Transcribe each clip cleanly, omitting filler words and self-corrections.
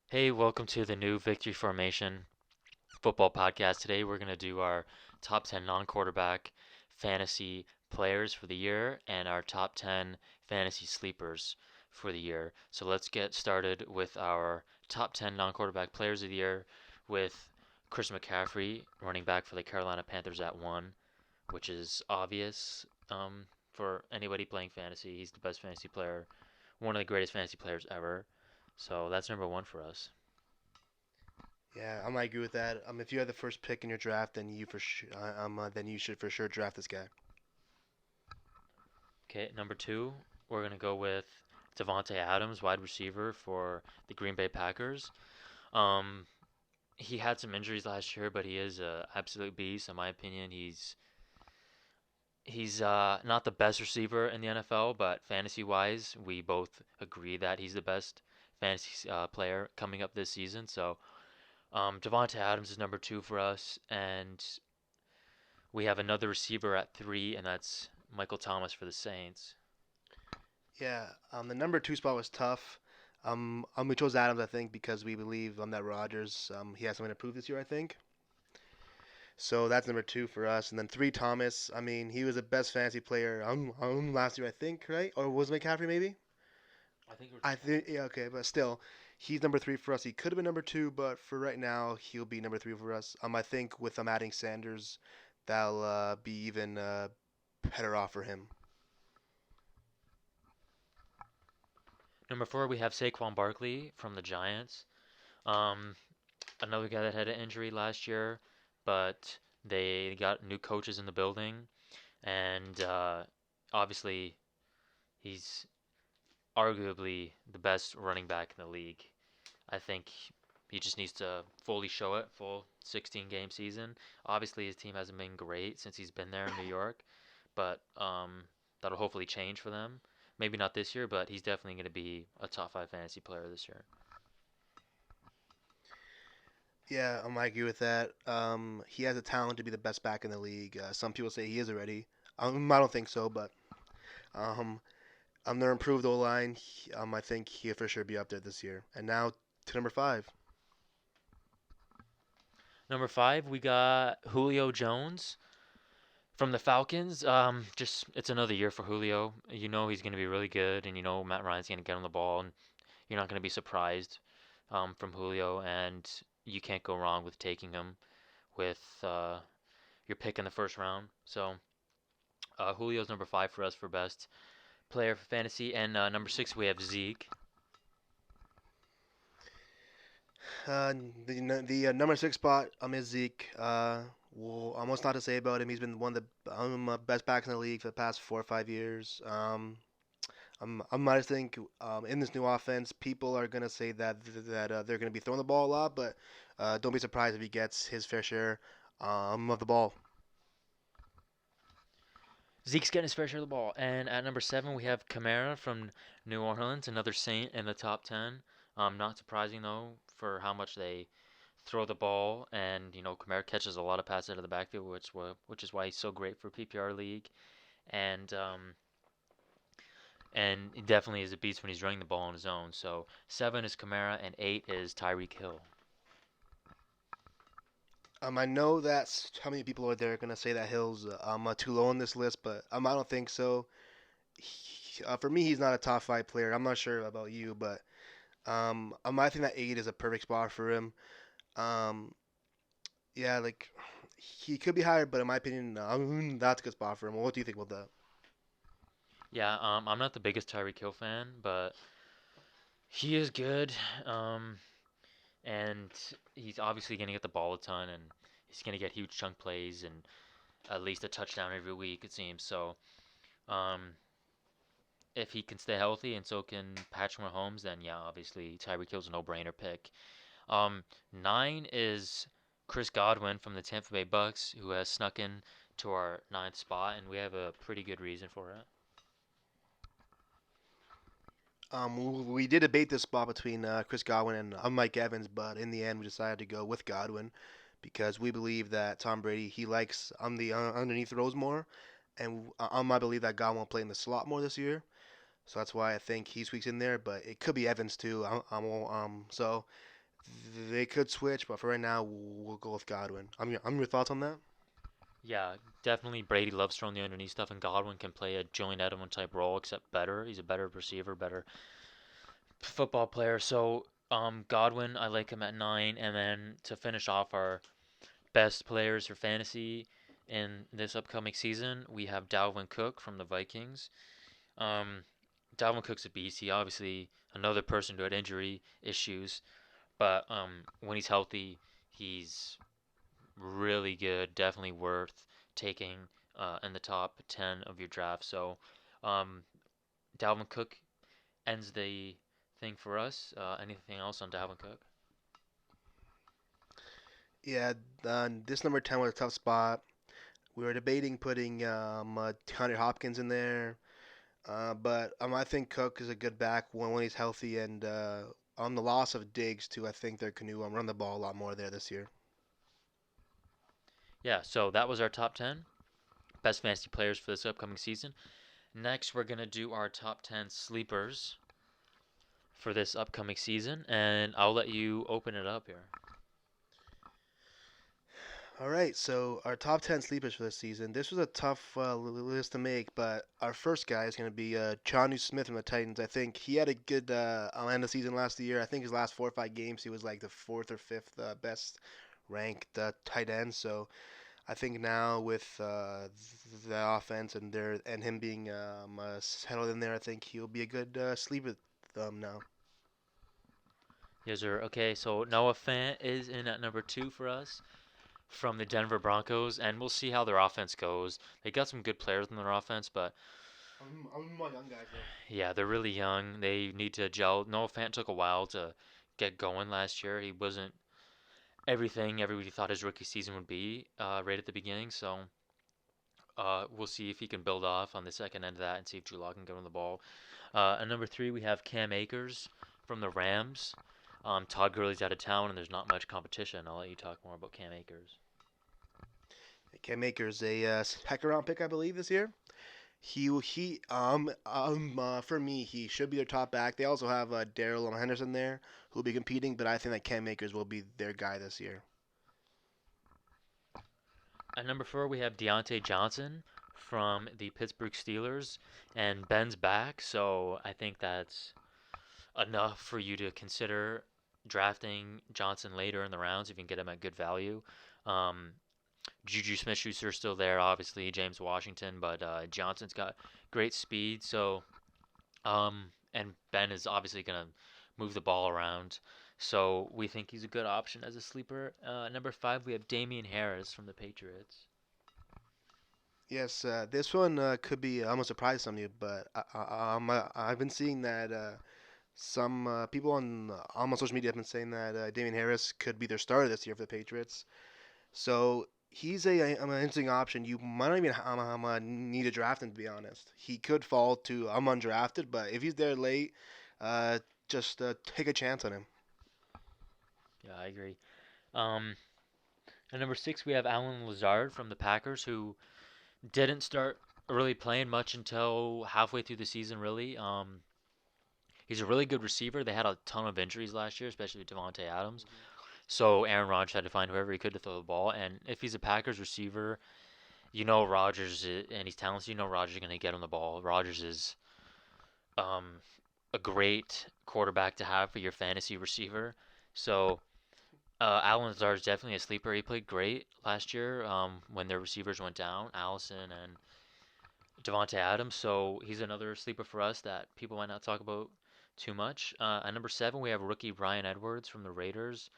Hey, welcome to the new Victory Formation football podcast. Today we're going to do our top 10 non-quarterback fantasy players for the year and our top 10 fantasy sleepers for the year. So let's get started with our top 10 non-quarterback players of the year with Chris McCaffrey, running back for the Carolina Panthers at 1, which is obvious for anybody playing fantasy. He's the best fantasy player, one of the greatest fantasy players ever. So that's number 1 for us. Yeah, I might agree with that. If you had the first pick in your draft, then then you should for sure draft this guy. Okay, number 2, we're going to go with Devontae Adams, wide receiver for the Green Bay Packers. Um, he had some injuries last year, but he is a absolute beast. In my opinion, he's not the best receiver in the NFL, but fantasy wise, we both agree that he's the best fantasy player coming up this season. So Devontae Adams is number 2 for us, and we have another receiver at 3, and that's Michael Thomas for the Saints. Yeah, the number two spot was tough. We chose Adams, I think, because we believe that Rodgers, he has something to prove this year, I think. So that's number two for us. And then three, Thomas. I mean, he was the best fantasy player last year, I think, right? Or was McCaffrey maybe? I think we're I think, yeah, okay, but still, he's number three for us. He could have been number two, but for right now, he'll be number three for us. I think with adding Sanders, that'll be even better off for him. Number 4, we have Saquon Barkley from the Giants. Um, Another guy that had an injury last year, but they got new coaches in the building, and obviously he's arguably the best running back in the league. I think he just needs to fully show it, full 16 game season. Obviously, his team hasn't been great since he's been there in New York, but that'll hopefully change for them. Maybe not this year, but he's definitely going to be a top 5 fantasy player this year. Yeah, I might agree with that. He has the talent to be the best back in the league. Some people say he is already. I don't think so, but um, their improved O line. I think he'll for sure be up there this year. And now to number five. Number 5, we got Julio Jones from the Falcons. Just it's another year for Julio. You know he's going to be really good, and you know Matt Ryan's going to get him the ball, and you're not going to be surprised from Julio, and you can't go wrong with taking him with your pick in the first round. So Julio's number 5 for us for best player for fantasy, and number 6 we have Zeke. Uh, the number six spot is Zeke. Well, almost not to say about him. He's been one of the best backs in the league for the past 4 or 5 years. I just think in this new offense, people are gonna say that they're gonna be throwing the ball a lot, but don't be surprised if he gets his fair share of the ball. Zeke's getting his fair share of the ball, and at number 7 we have Kamara from New Orleans, another Saint in the top 10. Not surprising though for how much they throw the ball, and you know Kamara catches a lot of passes out of the backfield, which is why he's so great for PPR league, and he definitely is a beast when he's running the ball on his own. So 7 is Kamara, and 8 is Tyreek Hill. I know that how many people are there gonna say that Hill's too low on this list, but I don't think so. For me, he's not a top five player. I'm not sure about you, but I think that eight is a perfect spot for him. Um, yeah, like he could be higher, but in my opinion, that's a good spot for him. What do you think about that? Yeah, I'm not the biggest Tyreek Hill fan, but he is good. Um, and he's obviously going to get the ball a ton, and he's going to get huge chunk plays and at least a touchdown every week, it seems. So, um, if he can stay healthy and so can Patrick Mahomes, then yeah, obviously Tyreek Hill's a no-brainer pick. 9 is Chris Godwin from the Tampa Bay Bucks, who has snuck in to our ninth spot, and we have a pretty good reason for it. We did debate this spot between Chris Godwin and Mike Evans, but in the end, we decided to go with Godwin because we believe that Tom Brady he likes on the underneath throws more, and I believe that Godwin will play in the slot more this year. So that's why I think he squeaks in there, but it could be Evans too. So They could switch, but for right now, we'll go with Godwin. I'm your thoughts on that? Yeah, definitely Brady loves throwing the underneath stuff, and Godwin can play a Julian Edelman type role, except better. He's a better receiver, better football player. So, Godwin, I like him at 9, and then to finish off our best players for fantasy in this upcoming season, we have Dalvin Cook from the Vikings. Um, Dalvin Cook's a beast. He obviously another person who had injury issues, but when he's healthy, he's really good. Definitely worth taking in the top 10 of your draft. So, um, Dalvin Cook ends the thing for us. Anything else on Dalvin Cook? Yeah, this number 10 was a tough spot. We were debating putting DeAndre Hopkins in there, but I think Cook is a good back when he's healthy, and on the loss of Diggs too, I think they're going to run the ball a lot more there this year. Yeah, so that was our top 10 best fantasy players for this upcoming season. Next, we're going to do our top 10 sleepers for this upcoming season, and I'll let you open it up here. All right, so our top 10 sleepers for this season. This was a tough list to make, but our first guy is going to be Jonnu Smith from the Titans. I think he had a good end of season last year. I think his last 4 or 5 games, he was like the fourth or fifth best ranked tight end. So I think now with the offense and him being settled in there, I think he'll be a good sleeper now. Yes, sir. Okay, so Noah Fant is in at number 2 for us from the Denver Broncos, and we'll see how their offense goes. They got some good players in their offense, but I'm my young guys though. yeah, they're really young. They need to gel. Noah Fant took a while to get going last year. He wasn't everything everybody thought his rookie season would be right at the beginning. So we'll see if he can build off on the second end of that and see if Drew Lock can get on the ball. At number 3, we have Cam Akers from the Rams. Todd Gurley's out of town and there's not much competition. I'll let you talk more about Cam Akers. Cam Akers, a second round pick, I believe, this year. For me, he should be their top back. They also have Daryl Henderson there who'll be competing, but I think that Cam Akers will be their guy this year. At number 4, we have Deontay Johnson from the Pittsburgh Steelers, and Ben's back, so I think that's enough for you to consider drafting Johnson later in the rounds if you can get him at good value. Um, Juju Smith-Schuster's still there, obviously James Washington, but Johnson's got great speed. So, and Ben is obviously gonna move the ball around. So we think he's a good option as a sleeper. Number 5, we have Damian Harris from the Patriots. Yes, this one could be almost a surprise to some of you, but I've been seeing that some people on social media have been saying that Damian Harris could be their starter this year for the Patriots. So he's an interesting option. You might not even need to draft him, to be honest. He could fall to I'm undrafted, but if he's there late, uh, just take a chance on him. Yeah, I agree. Um, at number 6, we have Alan Lazard from the Packers, who didn't start really playing much until halfway through the season, really. He's a really good receiver. They had a ton of injuries last year, especially with Devontae Adams. Mhm. So Aaron Rodgers had to find whoever he could to throw the ball. And if he's a Packers receiver, you know Rodgers and he's talented. You know Rodgers is going to get him the ball. Rodgers is um, a great quarterback to have for your fantasy receiver. So Allen Lazard is definitely a sleeper. He played great last year when their receivers went down, Allison and Devontae Adams. So he's another sleeper for us that people might not talk about too much. At number 7, we have rookie Brian Edwards from the Raiders,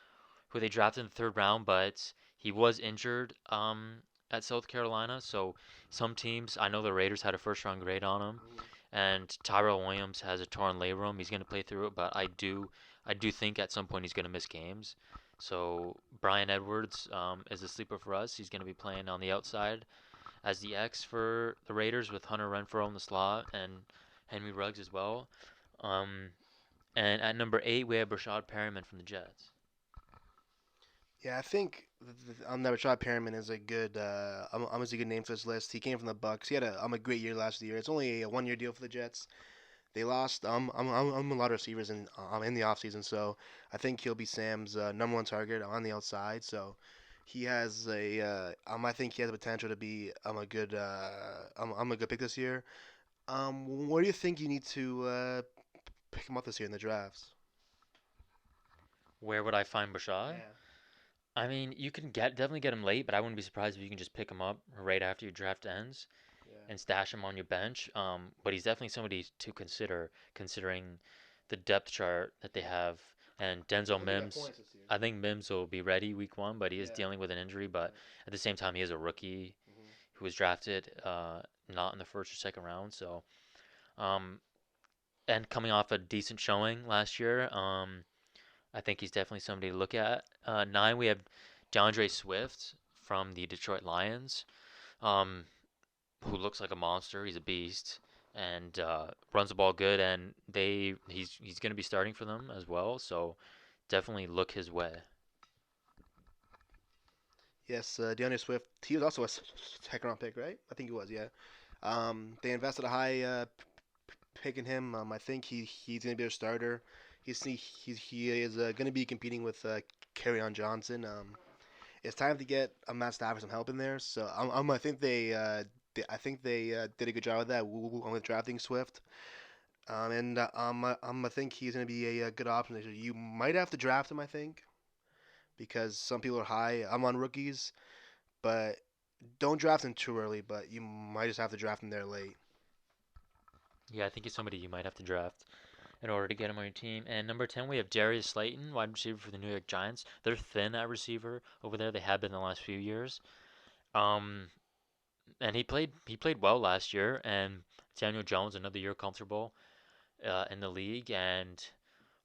who they drafted in the third round, but he was injured at South Carolina. So some teams, I know the Raiders had a first round grade on him, Mhm. and Tyrell Williams has a torn labrum. He's going to play through it, but I do think at some point he's going to miss games. So Brian Edwards is a sleeper for us. He's going to be playing on the outside as the X for the Raiders with Hunter Renfrow in the slot and Henry Ruggs as well. Um, and at number 8, we have Rashad Perriman from the Jets. Yeah, I think that Rashad Perriman is a good almost a good name for this list. He came from the Bucks. He had a great year last year. It's only a 1 year deal for the Jets. They lost a lot of receivers in the offseason, so I think he'll be Sam's number one target on the outside. So he has a I think he has the potential to be a good pick this year. Where do you think you need to pick him up this year in the drafts? Where would I find Bashad? Yeah, I mean, you can get definitely get him late, but I wouldn't be surprised if you can just pick him up right after your draft ends yeah. and stash him on your bench. But he's definitely somebody to consider, considering the depth chart that they have. And Denzel He'll pick up Mims, points this year. I think Mims will be ready week one, but he is Yeah, dealing with an injury. But right. at the same time, he is a rookie Hmm. who was drafted not in the first or second round. So, um, and coming off a decent showing last year, I think he's definitely somebody to look at. Nine, we have DeAndre Swift from the Detroit Lions, um, who looks like a monster. He's a beast and runs the ball good, and he's going to be starting for them as well. So definitely look his way. Yes, DeAndre Swift. He was also a second round pick, right? I think he was. Yeah. They invested a high pick in him. I think he's gonna be a starter. He is gonna be competing with on Johnson. It's time to get Matt Stafford some help in there. So I think they did a good job of that with drafting Swift. I think he's gonna be a good option. You might have to draft him, I think, because some people are high. I'm on rookies, but don't draft him too early. But you might just have to draft him there late. Yeah, I think he's somebody you might have to draft in order to get him on your team. And number 10, we have Darius Slayton, wide receiver for the New York Giants. They're thin at receiver over there. They have been the last few years. Um, and he played well last year. And Daniel Jones another year comfortable in the league, and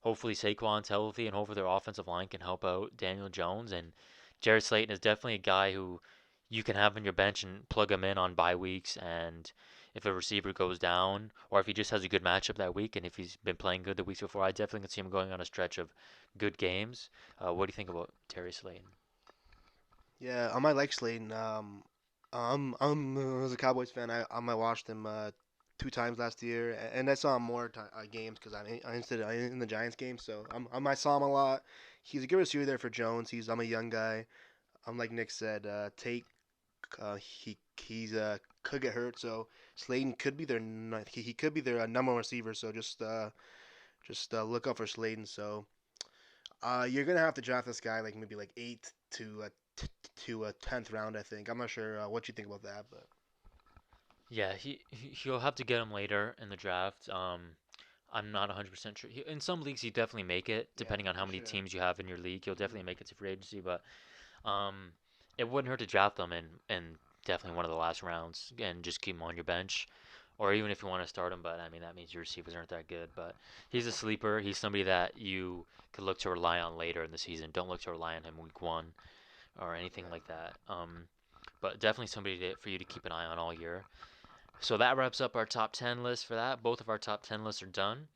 hopefully Saquon's healthy, and hopefully their offensive line can help out Daniel Jones. And Jared Slayton is definitely a guy who you can have on your bench and plug him in on bye weeks. And if a receiver goes down, or if he just has a good matchup that week, and if he's been playing good the weeks before, I definitely can see him going on a stretch of good games. What do you think about Terry Slayton? Yeah, I might like Slayton. As a Cowboys fan, I might watched him two times last year, and I saw him more games because I'm in the Giants game, so I saw him a lot. He's a good receiver there for Jones. I'm a young guy. Like Nick said, Tate he's could get hurt, so Slayton could be he could be their number one receiver. So just look out for Slayton. So you're gonna have to draft this guy like maybe like eight to a 10th round, I think. I'm not sure what you think about that, but Yeah, he'll have to get him later in the draft. I'm not 100% sure. In some leagues, he definitely make it, yeah, depending on how for many sure. teams you have in your league. He'll Hmm. definitely make it to free agency, but um, it wouldn't hurt to draft him in definitely one of the last rounds and just keep him on your bench, or even if you want to start him. But I mean, that means your receivers aren't that good. But he's a sleeper. He's somebody that you could look to rely on later in the season. Don't look to rely on him week one or anything Right. like that. But definitely somebody for you to keep an eye on all year. So that wraps up our top 10 list for that. Both of our top 10 lists are done.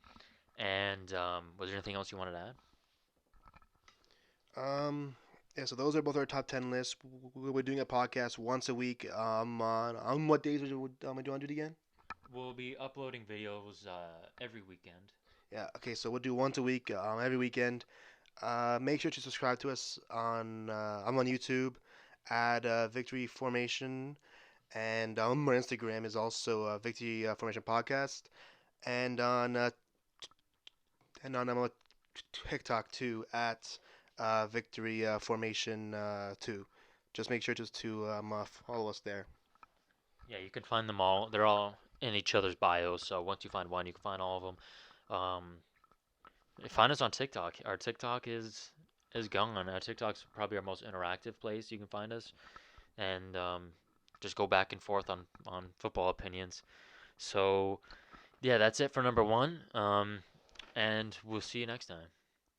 And was there anything else you wanted to add? Um, yeah, so those are both our top 10 lists. We're doing a podcast once a week. On what days would you want to do it again? We'll be uploading videos every weekend. Yeah, okay, so we'll do once a week, every weekend. Make sure to subscribe to us I'm on YouTube, at Victory Formation, and our Instagram is also Victory Formation Podcast, and on TikTok too at Victory Formation 2. Just make sure to follow us there. Yeah, you can find them all. They're all in each other's bios. So once you find one, you can find all of them. Find us on TikTok. Our TikTok is gone. Our TikTok's probably our most interactive place you can find us, and just go back and forth on football opinions. So yeah, that's it for number one. And we'll see you next time.